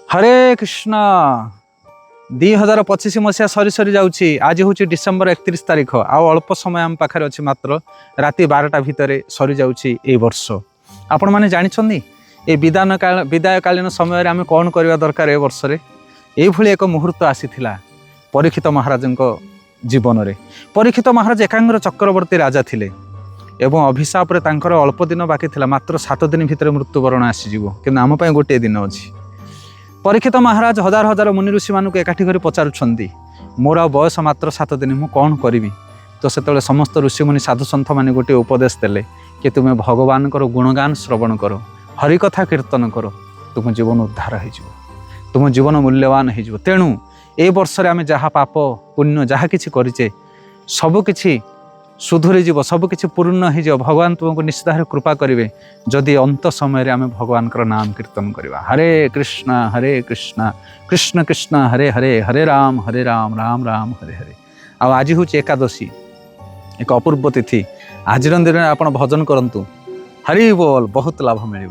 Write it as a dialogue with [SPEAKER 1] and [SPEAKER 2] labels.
[SPEAKER 1] हरे कृष्ण 2025 मसीहा सरी सरी जाऊँगी। आज हूँ डिसेम्बर 31 तारीख आउ अल्प समय आम पाखे अच्छे मात्र राति 12टा भितर सरी जाऊँगी ए वर्ष। आपण मैंने जानते ये विदायकालीन समय आम कौन करवा दरकार ए वर्ष ये एक मुहूर्त आसीथिला परीक्षित महाराज जीवन में। परीक्षित महाराज एकांग्र चक्रवर्ती राजा थिले एवं अभिशाप रे तांकर अल्प दिन बाकी थिला, मात्र 7 दिन भितर मृत्युवरण आसीजिवो कि आम पाई गोटे दिन अच्छी। परीक्षित महाराज हजार हजार मुनि ऋषि मानक एकाठी कर पचारुछंती मोर आ बयस मात्र 7 दिन मु कौन करी। तो से समस्त ऋषि मुनि साधु सन्थ मैंने गोटे उपदेश देले कि तुम्हें भगवान गुणगान श्रवण करो, हरिकथा कीर्तन करो, तुम जीवन उद्धार हो, तुम जीवन मूल्यवान हो। तेणु ए वर्ष आम जहाँ पाप पुण्य जहाँ किछि करिचे सबकि सुधुरी जीव, सबकि पूर्ण हो। भगवान तुमको निश्चित भाव कृपा करेंगे जदि अंत समय आम भगवान नाम कीर्तन करवा। हरे कृष्ण कृष्ण कृष्ण हरे हरे, हरे राम राम राम हरे हरे। आज हूँ एकादशी, एक अपूर्व तिथि। आज दिन आप भजन करंतु, हरि बोल, बहुत लाभ मिले।